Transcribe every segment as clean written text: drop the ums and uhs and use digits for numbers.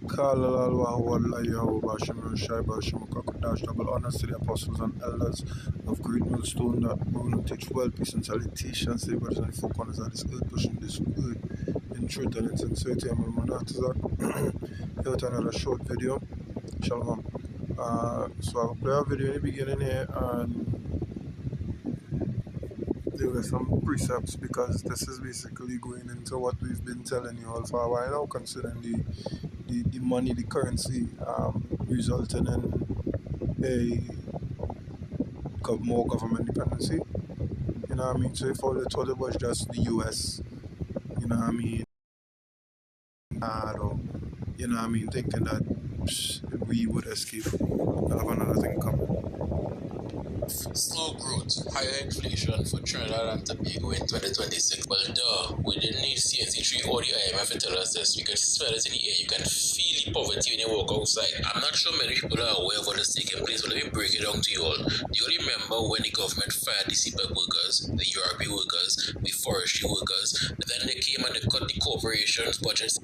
Kala Allahu Allah Yahweh Shimon Shaiba Shimokakadash, double honors to the apostles and elders of Great Millstone that rule and teach well, peace and salutations to the brothers and the four corners of this earth, pushing this word in truth and in sincerity. I'm Manatazak. Here with another short video. Shalom. So I'll play a video in the beginning here, and there were some precepts because this is basically going into what we've been telling you all for a while now, considering the money, the currency, resulting in more government dependency. You know what I mean? So if all they thought it was just the US, you know what I mean, or, you know what I mean, thinking that we would escape, I have another thing coming. Slow growth, higher inflation for Trinidad and Tobago in 2026. Well, we didn't need CNC3 or the IMF to tell us this. We can smell it in the air. You can feel the poverty when you walk outside. I'm not sure many people are aware of what is taking place, but let me break it down to you all. Do you remember when the government fired the CPEP workers, the URP workers, the forestry workers? Then they came and they cut the corporations' budgets.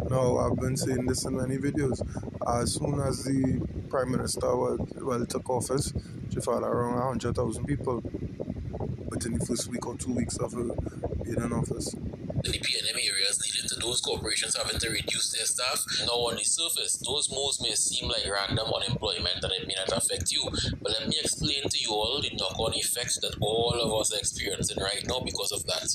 No, I've been saying this in many videos. As soon as the Prime Minister took office, she fired around 100,000 people within the first week or 2 weeks of her being in office. In the PNM areas, leading to those corporations having to reduce their staff. Now, on the surface, those moves may seem like random unemployment and it may not affect you. But let me explain to you all the knock-on effects that all of us are experiencing right now because of that.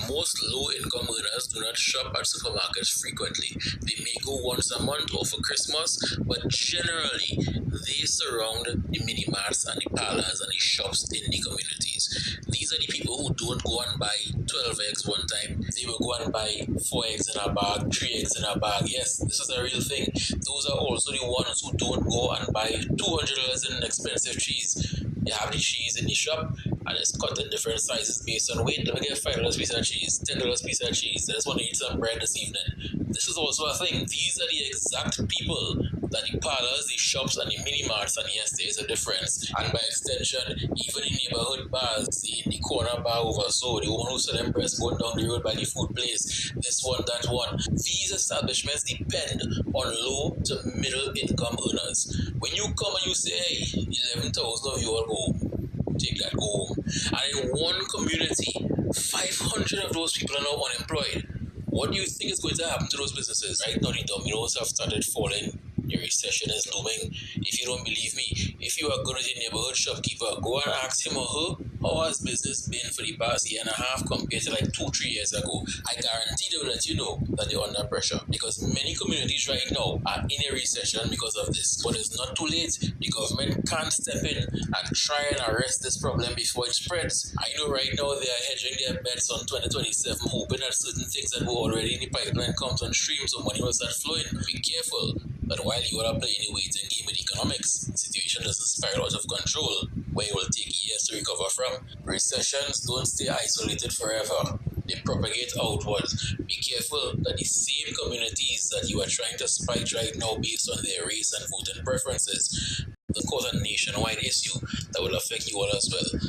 Most low-income earners do not shop at supermarkets frequently. They may go once a month or for Christmas, but generally, they surround the mini-marts and the parlors and the shops in the communities. These are the people who don't go and buy 12 eggs one time. They will go and buy 4 eggs in a bag, 3 eggs in a bag. Yes, this is a real thing. Those are also the ones who don't go and buy $200 in expensive cheese. You have the cheese in the shop and it's cut in different sizes based on weight. Let me get $5 piece of cheese, $10 piece of cheese. I just want to eat some bread this evening. This is also a thing. These are the exact people that the parlors, the shops, and the mini marts, and yes, there is a difference. And by extension, even in neighborhood bars, the corner bar over so, the one who sell them breast bone down the road by the food place, this one, that one. These establishments depend on low to middle income earners. When you come and you say, hey, 11,000 of you all go home, take that, go home. And in one community, 500 of those people are now unemployed. What do you think is going to happen to those businesses? Right now, the dominoes have started falling. The recession is looming. If you don't believe me, if you are going to the neighborhood shopkeeper, go and ask him or her, how has business been for the past year and a half compared to like 2-3 years ago? I guarantee they will let you know that they're under pressure because many communities right now are in a recession because of this. But it's not too late. The government can't step in and try and arrest this problem before it spreads. I know right now they are hedging their bets on 2027, hoping that certain things that were already in the pipeline comes on stream so money will start flowing. Be careful that while you are playing a waiting game with economics, the situation doesn't spiral out of control, where it will take years to recover from. Recessions don't stay isolated forever. They propagate outwards. Be careful that the same communities that you are trying to spite right now based on their race and voting preferences will cause a nationwide issue that will affect you all as well.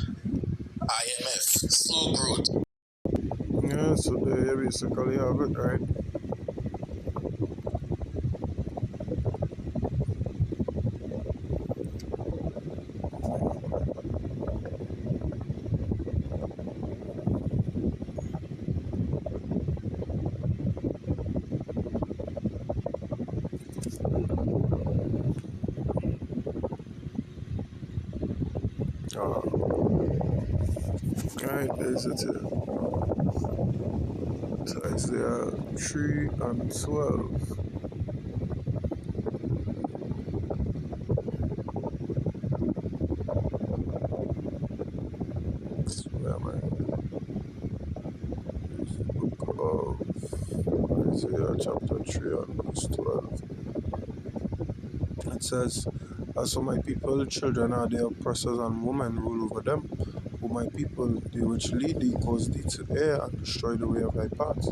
IMF, slow growth. Yeah, so there you basically have it, right? Right, there's it here. So Isaiah 3 and 12. Where am I? This book of Isaiah chapter 3 and verse 12. It says, as for my people, children are their oppressors and women rule over them. O my people, they which lead thee cause thee to err and destroy the way of thy paths.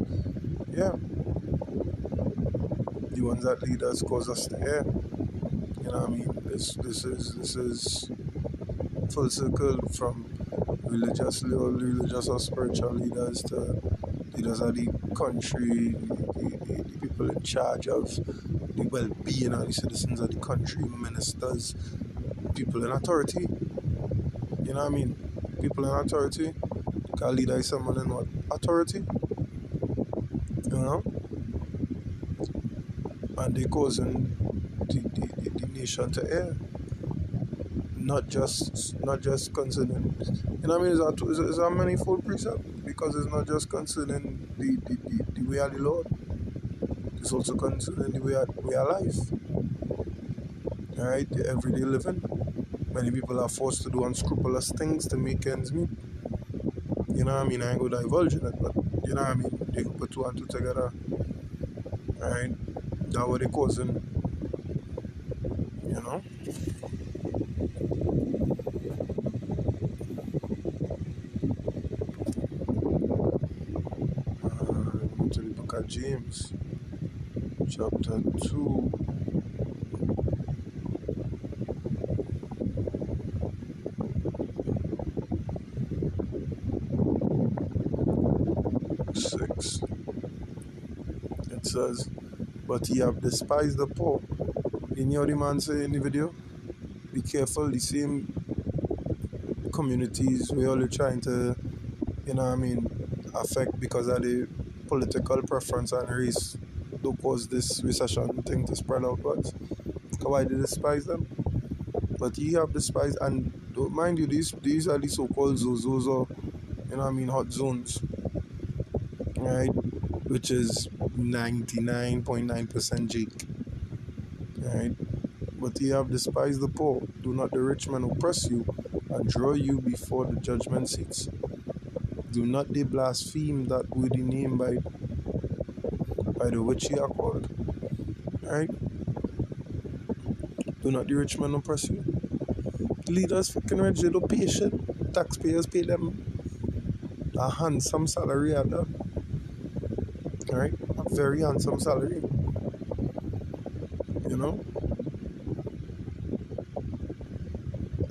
Yeah, the ones that lead us cause us to err. You know what I mean? This is full circle from religious or spiritual leaders to leaders of the country, the people in charge of the well-being of the citizens of the country, ministers, people in authority. You know what I mean? People in authority. Because a leader is someone in what? Authority. You know? And they causing the nation to err. Not just concerning, you know what I mean? It's a manifold precept because it's not just concerning the way of the Lord. It's also concerning the way of life. Alright, the everyday living. Many people are forced to do unscrupulous things to make ends meet. You know what I mean? I ain't gonna divulge in it, but you know what I mean? They put two and two together. Alright? That's what they causing, you know? To the book of James, chapter 2. It says, but ye have despised the poor. You know what the man say in the video? Be careful, the same communities we all trying to, you know what I mean, affect because of the political preference and race don't cause this recession thing to spread out. But why they despise them? But ye have despised, and don't mind you, these are the so-called zozos, or you know what I mean, hot zones, right? Which is 99.9% Jake, right? But ye have despised the poor. Do not the rich man oppress you and draw you before the judgment seats. Do not they blaspheme that worthy name by the which ye are called. Right? Do not the rich man oppress you. Leaders fucking rich, they don't pay shit. Taxpayers pay them a handsome salary at that. Right? A very handsome salary. You know?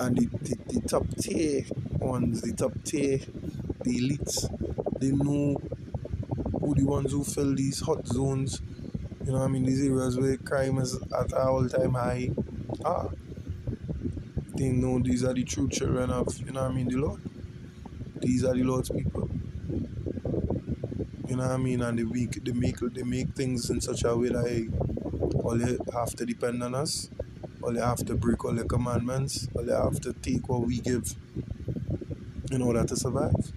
And the top tier ones, the top tier, the elites, they know who the ones who fill these hot zones. You know what I mean? These areas where crime is at an all-time high. They know these are the true children of, you know what I mean, the Lord. These are the Lord's people. You know what I mean? And they make things in such a way that hey, all you have to depend on us. All you have to break all the commandments. All you have to take what we give in order to survive.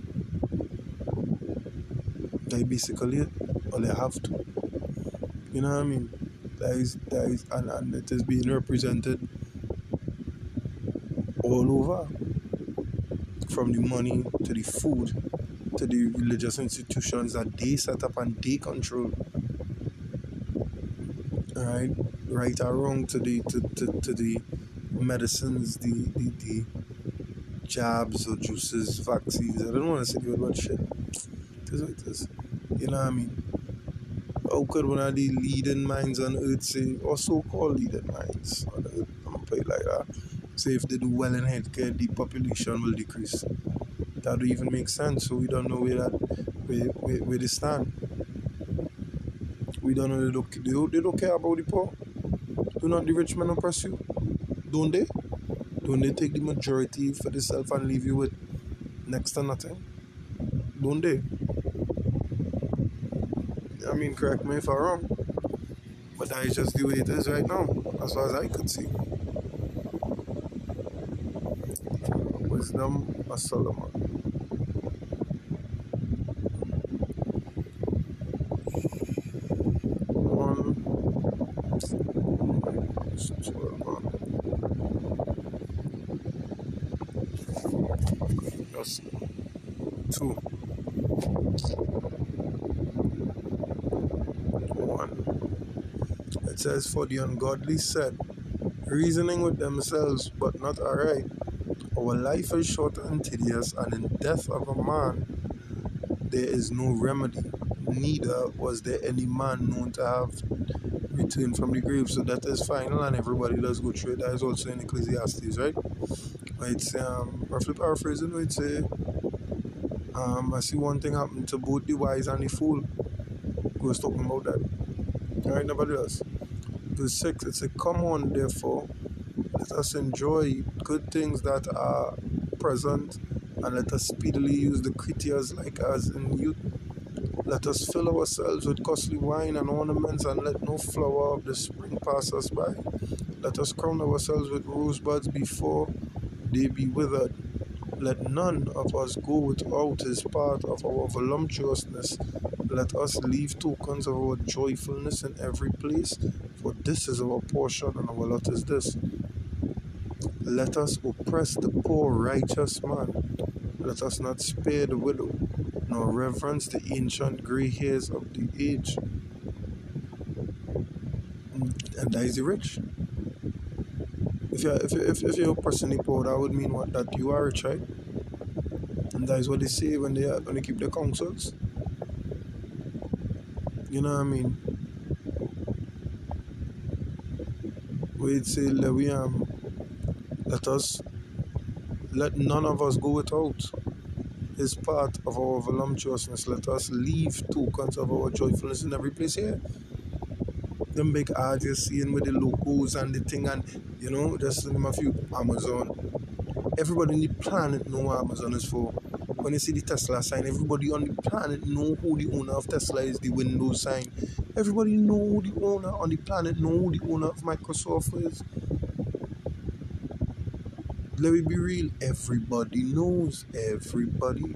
That's basically it. All you have to. You know what I mean? And it is being represented all over. From the money to the food to the religious institutions that they set up and they control. Right or wrong, to the medicines, the jabs or juices, vaccines. I don't want to say the word shit. It is what it is. You know what I mean? How could one of the leading minds on earth say, or so-called leading minds on earth, I'm gonna put it like that, say if they do well in healthcare, the population will decrease. That don't even make sense. So we don't know where they stand. We don't know they don't care about the poor. Do not the rich men oppress you? Don't they? Don't they take the majority for themselves and leave you with next to nothing? Don't they? I mean, correct me if I'm wrong, but that is just the way it is right now, as far as I could see. Wisdom of Solomon. One, just two, one. It says, for the ungodly said, reasoning with themselves, but not aright. Our life is short and tedious, and in death of a man there is no remedy. Neither was there any man known to have returned from the grave. So that is final, and everybody does go through it. That is also in Ecclesiastes, right? Where it's roughly paraphrasing, where it say, I see one thing happen to both the wise and the fool. We was talking about that. Alright, nevertheless. Verse 6, it says, come on, therefore, let us enjoy good things that are present, and let us speedily use the critias like as in youth. Let us fill ourselves with costly wine and ornaments, and let no flower of the spring pass us by. Let us crown ourselves with rosebuds before they be withered. Let none of us go without his part of our voluptuousness. Let us leave tokens of our joyfulness in every place, for this is our portion, and our lot is this. Let us oppress the poor righteous man. Let us not spare the widow, nor reverence the ancient grey hairs of the age. And that is the rich. If you're personally poor, that would mean what? That you are rich, right? And that is what they say when they keep the councils. You know what I mean? We'd say that let none of us go without his part of our voluptuousness. Let us leave tokens of our joyfulness in every place here. Them big ads you're seeing with the logos and the thing, and just to name a few, Amazon. Everybody on the planet know what Amazon is for. When you see the Tesla sign, everybody on the planet know who the owner of Tesla is, the Windows sign. Everybody know who the owner on the planet know who the owner of Microsoft is. Let me be real, everybody knows, everybody.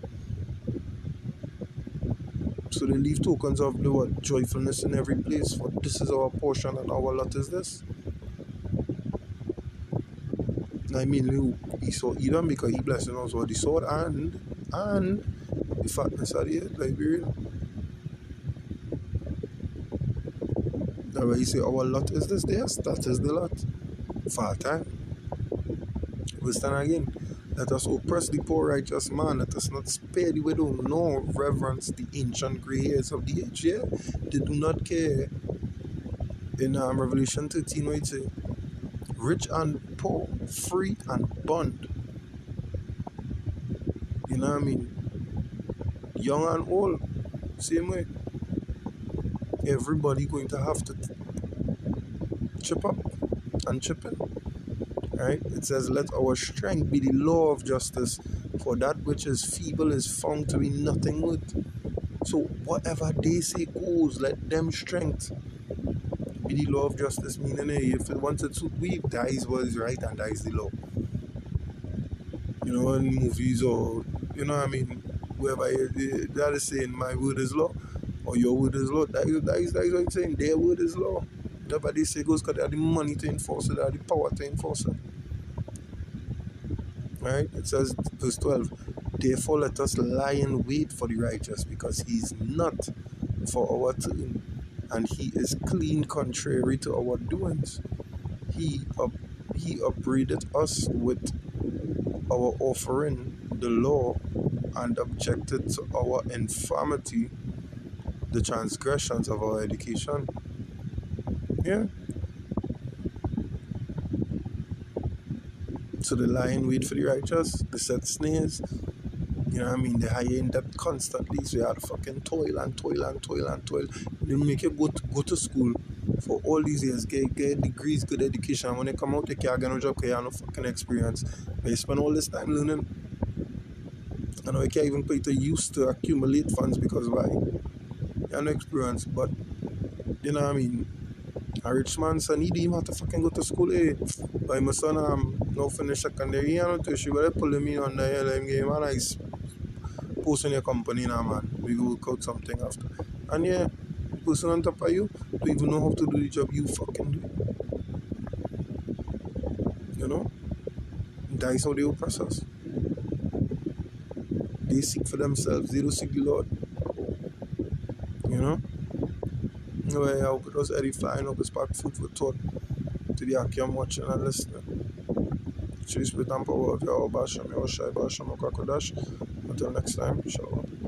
So they leave tokens of the what? Joyfulness in every place, for this is our portion and our lot is this. I mean, he saw Edom because he blessed us with the sword and the fatness of the earth, like be real. That's why he say our lot is this, yes, that is the lot. For a time. We stand again. Let us oppress the poor righteous man. Let us not spare the widow, nor reverence the ancient grey hairs of the age. Yeah, they do not care. In Revelation 13, where it say, rich and poor, free and bond. You know what I mean? Young and old, same way. Everybody going to have to chip up and chip in. Right? It says, let our strength be the law of justice, for that which is feeble is found to be nothing worth. So whatever they say goes, let them strength be the law of justice, meaning if it wanted to we, that is what is right and that is the law. In movies or, what I mean, whoever that is saying my word is law or your word is law, that is what it's saying, their word is law. Whatever they say goes because they have the money to enforce it, they have the power to enforce it. Right? It says, verse 12, therefore let us lie in wait for the righteous, because he is not for our turn, and he is clean contrary to our doings. He upbraided us with our offering the law, and objected to our infirmity, the transgressions of our education. Yeah. So the lie in wait for the righteous, the set snares. You know what I mean? They hire in debt constantly, so you have to fucking toil and toil and toil and toil. They make you go to school for all these years, get degrees, good education. When they come out, they can't get no job because you have no fucking experience. But you spend all this time learning. And you can't even put to use to accumulate funds because why? You have no experience. But, you know what I mean? A rich man son, he didn't even have to fucking go to school, eh? But my son now finish secondary, you know, to she better pull him in on the hell and give him a nice post in your company now, man. We go work out something after. And yeah, the person on top of you don't even know how to do the job you fucking do. You know? That is how they oppress us. They seek for themselves, they don't seek the Lord. You know? Anyway, I hope it was edifying, I hope it's packed food for thought to the Akim watching and listening. Cheers with and power of Yahweh Bashem, Yahushai Bashem, Okakodash. Until next time, shalom.